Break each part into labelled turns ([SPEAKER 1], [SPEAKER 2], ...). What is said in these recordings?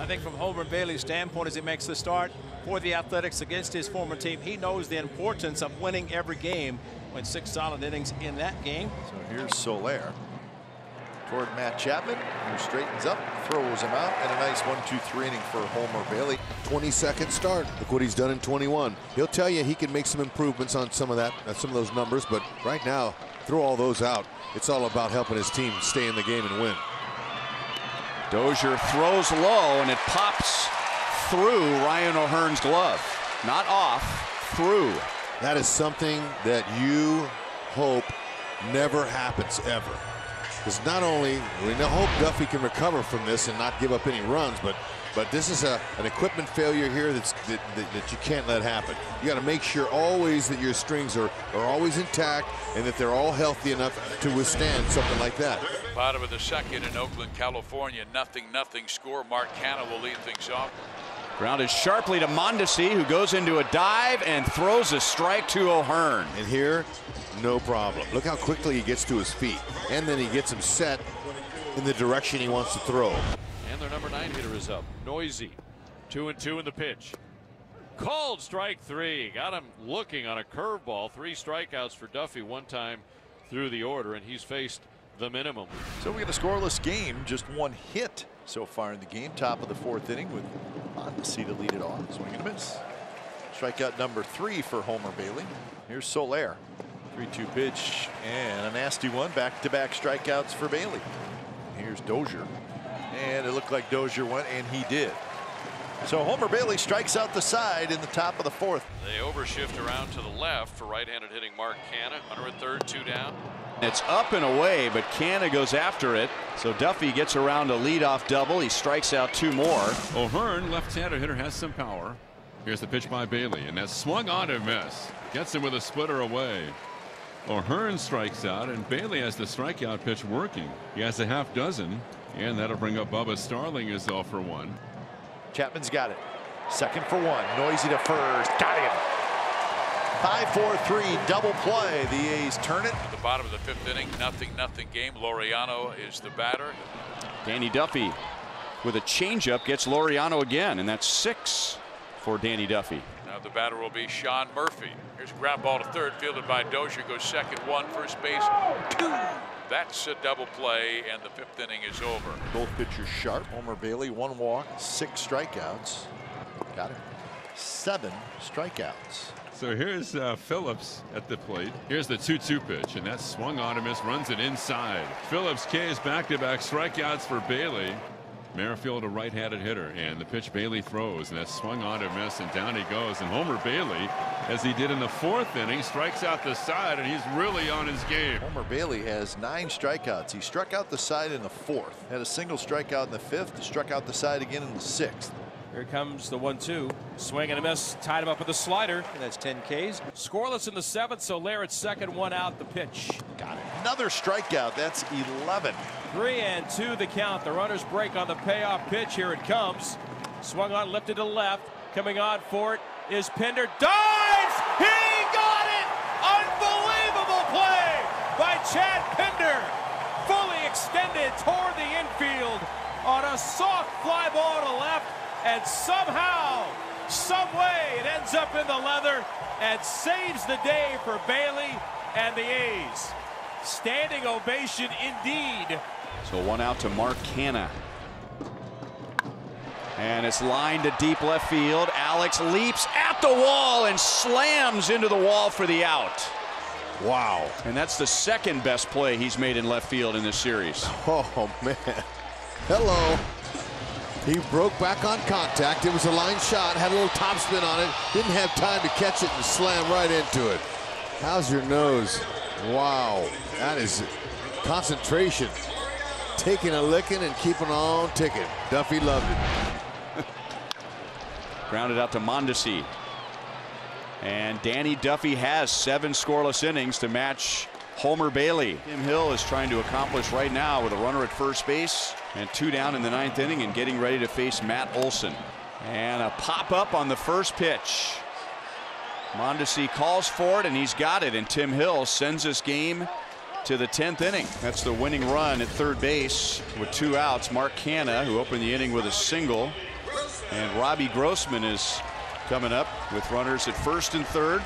[SPEAKER 1] think from Homer Bailey's standpoint, as he makes the start for the Athletics against his former team, he knows the importance of winning every game. Went 6 solid innings in that game.
[SPEAKER 2] So here's Soler toward Matt Chapman, who straightens up, throws him out, and a nice 1-2-3 inning for Homer Bailey.
[SPEAKER 3] 22nd start. Look what he's done in 21. He'll tell you he can make some improvements on some of those numbers, but right now, throw all those out. It's all about helping his team stay in the game and win.
[SPEAKER 4] Dozier throws low, and it pops through Ryan O'Hearn's glove. Not off, through.
[SPEAKER 3] That is something that you hope never happens ever. Because not only we hope Duffy can recover from this and not give up any runs, but this is an equipment failure here that you can't let happen. You got to make sure always that your strings are always intact and that they're all healthy enough to withstand something like that.
[SPEAKER 5] Bottom of the second in Oakland, California, 0-0 score. Mark Canha will lead things off.
[SPEAKER 4] Grounded sharply to Mondesi, who goes into a dive and throws a strike to O'Hearn.
[SPEAKER 3] And here, no problem. Look how quickly he gets to his feet. And then he gets him set in the direction he wants to throw.
[SPEAKER 6] And their number 9 hitter is up. Noisy. 2-2 in the pitch. Called strike 3. Got him looking on a curveball. 3 strikeouts for Duffy one time through the order, and he's faced the minimum.
[SPEAKER 2] So we got a scoreless game, just 1 hit so far in the game. Top of the 4th inning with Mondesi to lead it off. Swing and a miss. Strikeout number 3 for Homer Bailey. Here's Soler. 3-2 pitch and a nasty one. Back-to-back strikeouts for Bailey. Here's Dozier. And it looked like Dozier went, and he did. So Homer Bailey strikes out the side in the top of the 4th.
[SPEAKER 6] They overshift around to the left for right-handed hitting Mark Canha. Under at third, 2 down.
[SPEAKER 4] It's up and away, but Canha goes after it. So Duffy gets around a leadoff double. He strikes out 2 more.
[SPEAKER 7] O'Hearn, left-handed hitter, has some power. Here's the pitch by Bailey, and that's swung on to miss. Gets him with a splitter away. O'Hearn strikes out, and Bailey has the strikeout pitch working. He has a half dozen, and that'll bring up Bubba Starling is 0 for 1.
[SPEAKER 2] Chapman's got it. 2nd for 1. Noisy to first. Got him. 5-4-3 double play. The A's turn it.
[SPEAKER 5] At the bottom of the 5th inning, 0-0 game. Laureano is the batter.
[SPEAKER 4] Danny Duffy with a changeup gets Laureano again, and that's 6 for Danny Duffy.
[SPEAKER 5] Now the batter will be Sean Murphy. Here's a ground ball to third, fielded by Dozier. Goes 2nd, 1, first base, 2. That's a double play, and the 5th inning is over.
[SPEAKER 2] Both pitchers sharp. Homer Bailey, 1 walk, 6 strikeouts. Got it. 7 strikeouts.
[SPEAKER 7] So here's Phillips at the plate. Here's the 2-2 pitch, and that's swung on to miss, runs it inside. Phillips K's back-to-back strikeouts for Bailey. Merrifield, a right-handed hitter, and the pitch Bailey throws, and that's swung on to miss, and down he goes. And Homer Bailey, as he did in the 4th inning, strikes out the side, and he's really on his game.
[SPEAKER 2] Homer Bailey has 9 strikeouts. He struck out the side in the 4th, had a single strikeout in the 5th, struck out the side again in the 6th.
[SPEAKER 1] Here comes the 1-2. Swing and a miss. Tied him up with a slider. And that's 10 Ks. Scoreless in the 7th. Soler at 2nd, 1 out. The pitch.
[SPEAKER 2] Got it. Another strikeout. That's 11.
[SPEAKER 1] 3-2 the count. The runners break on the payoff pitch. Here it comes. Swung on, lifted to left. Coming on for it is Pinder. Dives! He got it! Unbelievable play by Chad Pinder. Fully extended toward the infield on a soft fly ball to left. And somehow, some way, it ends up in the leather and saves the day for Bailey and the A's. Standing ovation indeed.
[SPEAKER 4] So 1 out to Mark Canha. And it's lined to deep left field. Alex leaps at the wall and slams into the wall for the out.
[SPEAKER 3] Wow.
[SPEAKER 4] And that's the 2nd best play he's made in left field in this series.
[SPEAKER 3] Oh, man. Hello. He broke back on contact. It was a line shot, had a little topspin on it. Didn't have time to catch it and slam right into it. How's your nose? Wow. That is concentration. Taking a licking and keeping on ticking. Duffy loved it.
[SPEAKER 4] Grounded out to Mondesi. And Danny Duffy has 7 scoreless innings to match Homer Bailey. Tim Hill is trying to accomplish right now with a runner at first base and 2 down in the 9th inning and getting ready to face Matt Olson. And a pop up on the first pitch. Mondesi calls for it, and he's got it, and Tim Hill sends this game to the 10th inning. That's the winning run at third base with 2 outs. Mark Canha, who opened the inning with a single, And Robbie Grossman is coming up with runners at first and third.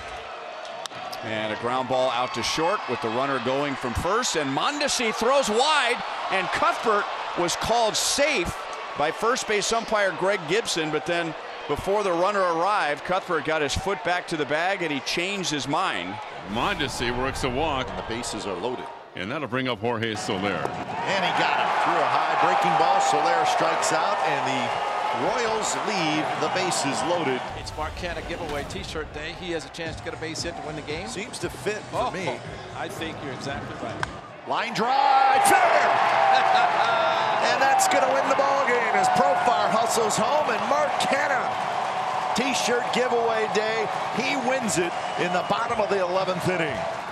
[SPEAKER 4] And a ground ball out to short with the runner going from first. And Mondesi throws wide, and Cuthbert was called safe by first base umpire Greg Gibson. But then before the runner arrived, Cuthbert got his foot back to the bag and he changed his mind.
[SPEAKER 7] Mondesi works a walk.
[SPEAKER 2] And the bases are loaded.
[SPEAKER 7] And that'll bring up Jorge Soler.
[SPEAKER 2] And he got him through a high breaking ball. Soler strikes out, and the Royals leave the bases loaded.
[SPEAKER 8] It's Mark Canha giveaway T-shirt day. He has a chance to get a base hit to win the game.
[SPEAKER 2] Seems to fit for me.
[SPEAKER 8] I think you're exactly right.
[SPEAKER 2] Line drive, fair! And that's going to win the ball game as Profar hustles home, and Mark Canha, T-shirt giveaway day. He wins it in the bottom of the 11th inning.